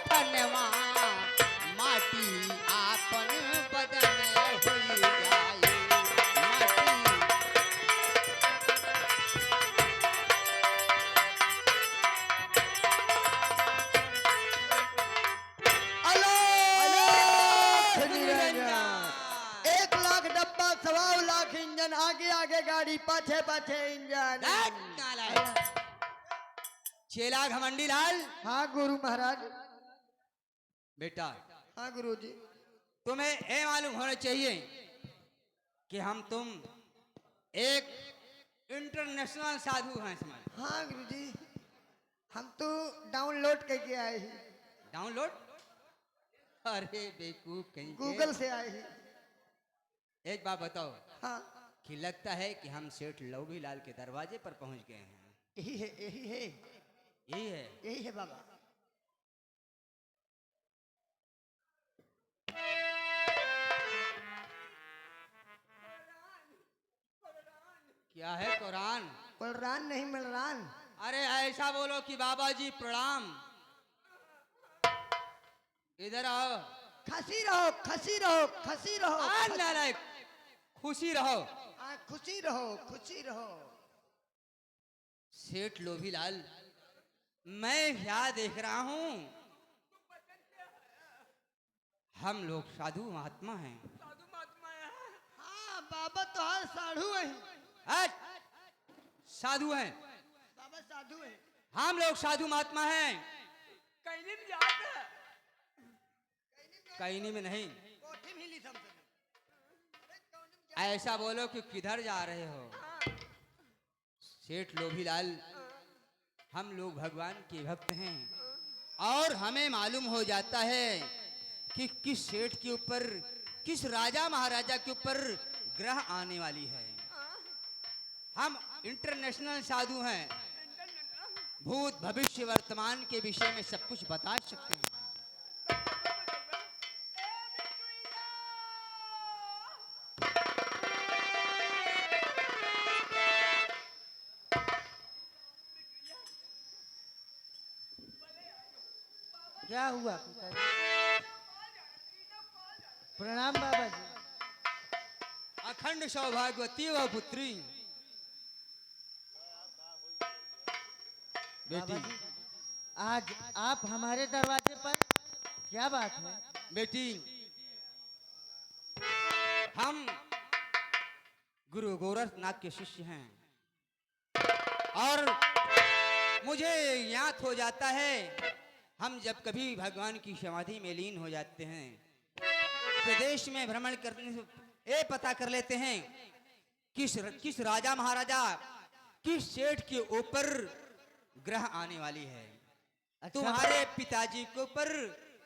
कफनवा माटी आपन बदन होई जाए माटी। आलोक निरंजन। 1 लाख डब्बा, 1.25 लाख इंजन, आगे आगे गाड़ी, पाछे पाछे इंजन। चेला घमंडी लाल। हाँ गुरु महाराज। बेटा हाँ गुरुजी। तुम्हें ये मालूम होना चाहिए कि हम तुम एक इंटरनेशनल साधु हैं समझ। हाँ गुरुजी, हम तो डाउनलोड करके आए ही। डाउनलोड? अरे बेवकूफ कहीं के। गूगल से आए ही। एक बात बताओ। हाँ कि लगता है कि हम सेठ लोभी लाल के दरवाजे पर पहुंच गए हैं। यही है, यही है, यही है। यही है बाबा। क्या है कुरान? कुलरान नहीं मिलरान। अरे ऐसा बोलो कि बाबा जी प्रणाम। इधर आओ। खसी रहो, खसी रहो, खसी रहो। नालायक, खुशी रहो। खुशी रहो, खुशी रहो। सेठ लोभी लाल, मैं क्या देख रहा हूं? हम लोग साधु महात्मा हैं। साधु महात्मा है। हाँ बाबा तो हर साधु है। हट! साधु हैं। बाबा साधु है। हम लोग साधु महात्मा हैं। कहीं में जाता है। कहीं में नहीं। कोठी में ही ली समझ। ऐसा बोलो कि किधर जा रहे हो? सेठ लोभी लाल, हम लोग भगवान के भक्त हैं और हमें मालूम हो जाता है कि किस सेठ के ऊपर, किस राजा महाराजा के ऊपर ग्रह आने वाली है। हम इंटरनेशनल साधु हैं, भूत भविष्य वर्तमान के विषय में सब कुछ बता सकते हैं। क्या हुआ पिताजी? प्रणाम बाबा जी। अखंड सौभाग्यवती व पुत्री। बाबा बेटी, जी, आज आप हमारे दरवाजे पर, क्या बात है? बेटी, हम गुरु गोरखनाथ के शिष्य हैं और मुझे याद हो जाता है, हम जब कभी भगवान की समाधि में लीन हो जाते हैं, प्रदेश में भ्रमण करने से ये पता कर लेते हैं किस राजा महाराजा, किस सेठ के ऊपर ग्रह आने वाली है। अच्छा, तुम्हारे पिताजी के ऊपर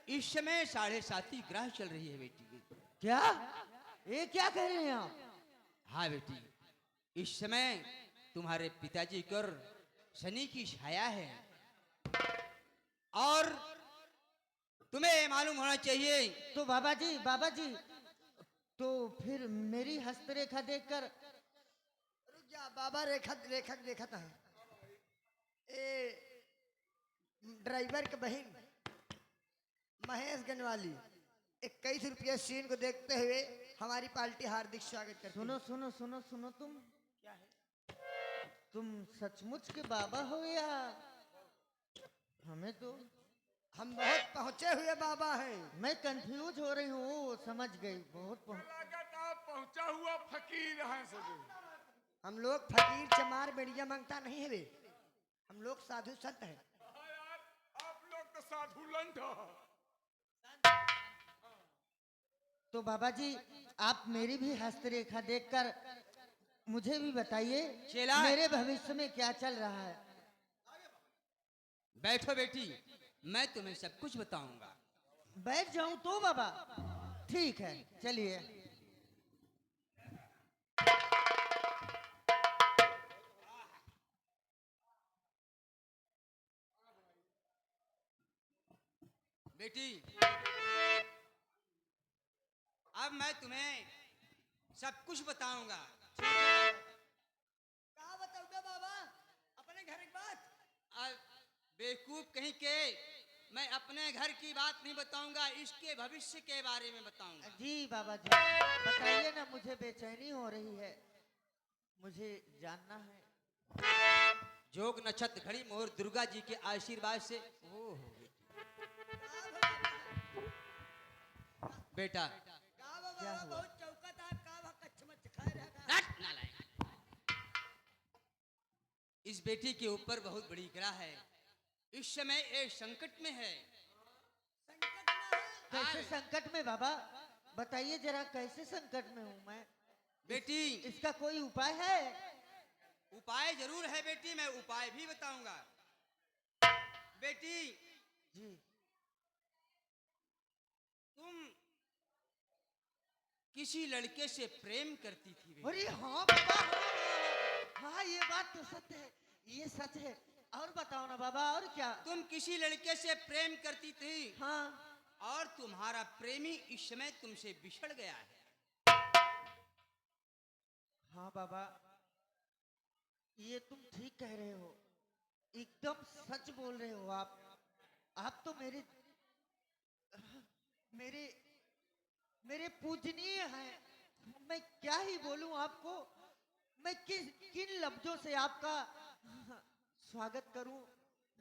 इस समय 7.5 ग्रह चल रही है बेटी। क्या? ये क्या कह रहे हैं आप? हाँ बेटी, इस समय तुम्हारे पिताजी की ओर शनि की छाया है और तुम्हें मालूम होना चाहिए। तो बाबा जी, तो फिर मेरी हस्तरेखा देखकर। रुक जा बाबा, रेखा रेखा देखा था। ए ड्राइवर के बहन महेश गनवाली 21 रुपया सीन को देखते हुए हमारी पार्टी हार्दिक स्वागत करती है। सुनो सुनो सुनो सुनो, तुम क्या है? तुम सचमुच के बाबा हो या हमें तो? हम बहुत पहुंचे हुए बाबा हैं। मैं कंफ्यूज हो रही हूँ, समझ गई। बहुत पहुंचा हुआ फकीर हैं सभी। हम लोग फकीर चमार बेड़िया मांगता नहीं है रे, हम लोग साधु संत हैं। यार, आप लोग तो साधु लंठ हो। तो बाबा जी, आप मेरी भी हस्तरेखा देखकर मुझे भी बताइए, चेला, मेरे भविष्य में क्या चल रहा है। बैठो बेटी, मैं तुम्हें सब कुछ बताऊंगा। बैठ जाऊं तो बाबा? ठीक है, चलिए। बेटी, अब मैं तुम्हें सब कुछ बताऊंगा। कहाँ बताओगे बाबा? अपने घर की बात। अब बेवकूफ कहीं के, मैं अपने घर की बात नहीं बताऊंगा, इसके भविष्य के बारे में बताऊंगा। जी बाबा जी, बताइए ना, मुझे बेचैनी हो रही है, मुझे जानना है। जोग नक्षत्र घड़ी मोर दुर्गा जी के आशीर्वाद से ओह बेटा का बाबा क्या हुआ? बहुत चौकत आप का भा कच्छ मच्छ खाए रहेगा। हट, नालायक। इस बेटी के ऊपर बहुत बड़ी ग्रह है, इस समय एक संकट में है। संकट में है। कैसे संकट में बाबा? बताइए जरा, कैसे संकट में हूँ मैं? बेटी इसका कोई उपाय है? उपाय जरूर है बेटी, मैं उपाय भी बताऊंगा। बेटी जी। तुम किसी लड़के से प्रेम करती थी बेटी। अरे हाँ बाबा, हाँ ये बात तो सत्य है, ये सच है। और बताओ ना बाबा, और क्या? तुम किसी लड़के से प्रेम करती थी हाँ और तुम्हारा प्रेमी इस समय तुमसे बिछड़ गया है। हाँ बाबा, ये तुम ठीक कह रहे हो, एकदम सच बोल रहे हो आप। आप तो मेरे मेरे मेरे पूजनीय हैं। मैं क्या ही बोलूं आपको, मैं किन लफ्जों से आपका स्वागत करूं,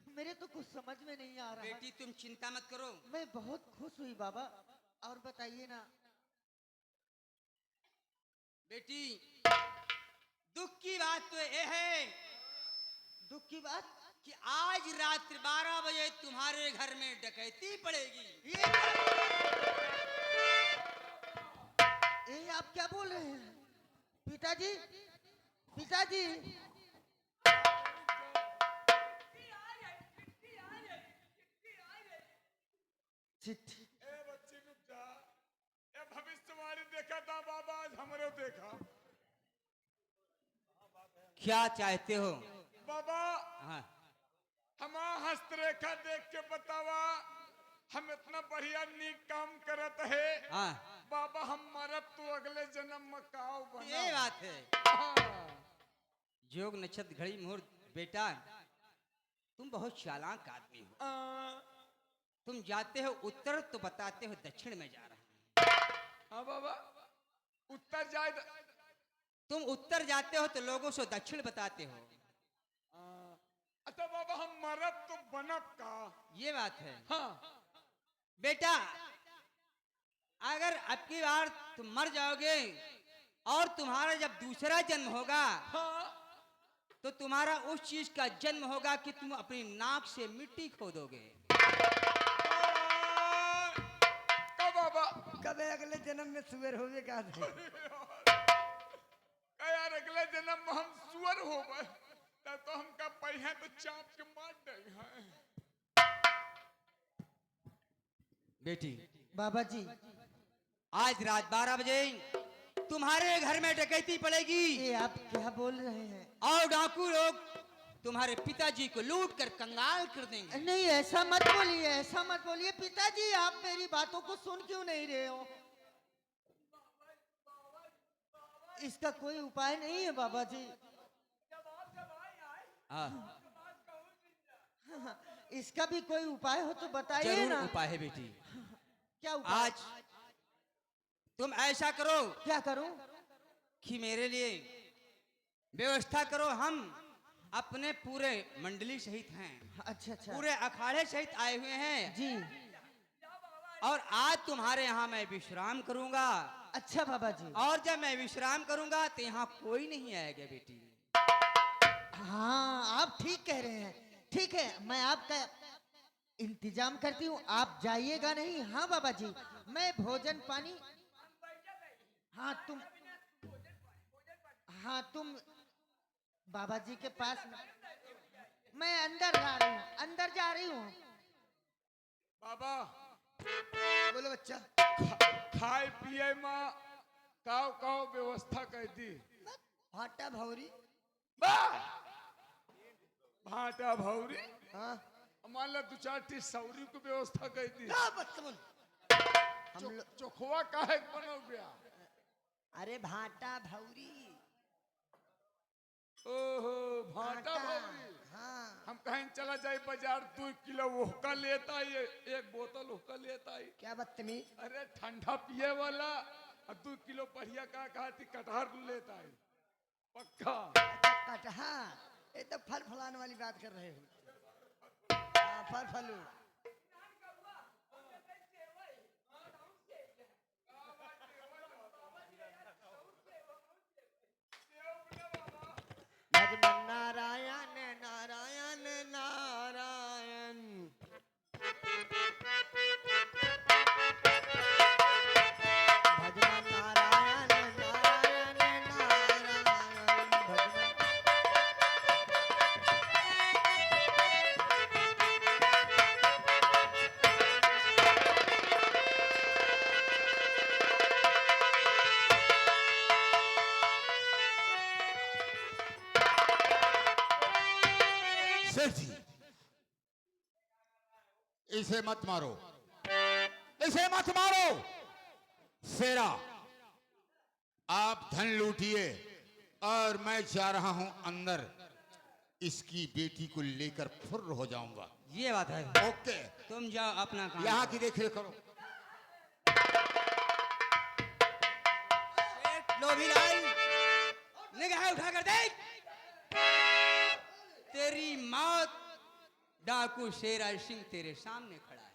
मेरे तो कुछ समझ में नहीं आ रहा। बेटी तुम चिंता मत करो। मैं बहुत खुश हुई बाबा, और बताइए ना। बेटी दुख की बात तो यह है दुख की बात? कि आज रात्रि 12 बजे तुम्हारे घर में डकैती पड़ेगी। ये आप क्या बोल रहे हैं पिताजी? पिताजी, चिट्ठी? ए बच्ची रुक जा। ए भविष्यवाणी देखा था बाबा, आज हमरो देखा। क्या चाहते हो? बाबा हाँ हम हस्तरेखा देख के बतावा, हम इतना बढ़िया नीक काम करत है। हाँ बाबा हम मरब तो अगले जन्म में काव बना। ये बात है। हाँ। जोग नक्षत्र घड़ी मुहूर्त बेटा तुम बहुत चालाक आदमी हो। तुम जाते हो उत्तर तो बताते हो दक्षिण में जा रहा हूं। हाँ बाबा, उत्तर जाए तुम उत्तर जाते हो तो लोगों से दक्षिण बताते हो। अच्छा बाबा हम मरब तो बनब का। ये बात है। हाँ बेटा अगर अब की बार तुम मर जाओगे और तुम्हारा जब दूसरा जन्म होगा हाँ। तो तुम्हारा उस चीज का जन्म होगा कि तुम अपनी नाक से मिट्टी खोदोगे। का बाबा कबे अगले जन्म में सुअर होवे का है। का यार अगले जन्म में हम सुअर हो गए तो हमका पहिया तो चाप के मार दे हैं। बेटी बाबा जी, आज रात 12 बजे तुम्हारे घर में डकैती पड़ेगी ये आप क्या बोल रहे हैं? और डाकू लोग तुम्हारे पिताजी को लूट कर कंगाल कर देंगे। नहीं ऐसा मत बोलिए, ऐसा मत बोलिए पिताजी, आप मेरी बातों को सुन क्यों नहीं रहे हो? इसका कोई उपाय नहीं है बाबा जी। हाँ, इसका भी कोई उपाय हो तो बताइए जरूर ना। उपाय है बेटी। क्या उपाय? आज तुम ऐसा करो क्या करूं? कि मेरे लिए व्यवस्था करो। हम अपने पूरे मंडली सहित हैं, अच्छा अच्छा पूरे अखाड़े सहित आए हुए हैं जी। और आज तुम्हारे यहाँ मैं विश्राम करूंगा। अच्छा बाबा जी। और जब मैं विश्राम करूंगा तो यहाँ कोई नहीं आएगा बेटी। हाँ आप ठीक कह रहे हैं, ठीक है, मैं आपका इंतजाम करती हूँ, आप जाइएगा नहीं। हाँ बाबा जी, मैं भोजन पानी, हाँ तुम बाबा जी के पास, मैं अंदर जा रही हूँ, अंदर जा रही हूँ। बाबा बोलो बच्चा। खाए पिए में काव काव व्यवस्था कर दी। भाटा भौरी। भाटा भौरी हाँ मान ला 2-4 टी सौरी को व्यवस्था कर दी। ना बदतमीज। हम लोग चोखवा काहे बनो गया। अरे भाटा भौरी। ओहो भाटा भौरी। हाँ हम कहीं चला जाए बाजार 2 किलो ओहका लेता है, 1 बोतल ओहका लेता है। क्या बदतमीज। अरे ठंडा पिए वाला और 2 किलो बढ़िया का कहा थी कटहर लेता है पक्का। अच्छा कटहर, ये तो फल फलाने वाली बात कर रहे हो। हाँ फल फलू। भगवान नारायण नारायण नारायण। भगवान नारायण नारायण नारायण। भगवान सेठ जी, इसे मत मारो, इसे मत मारो। शेरा, आप धन लूटिए और मैं जा रहा हूं अंदर। इसकी बेटी को लेकर फुर्र हो जाऊंगा। ये बात है। ओके, तुम जाओ अपना काम यहाँ करो। की देखरेख करो। सेठ लोभीलाल, निगाह उठाकर देख, तेरी मौत डाकू शेरा सिंह तेरे सामने खड़ा है।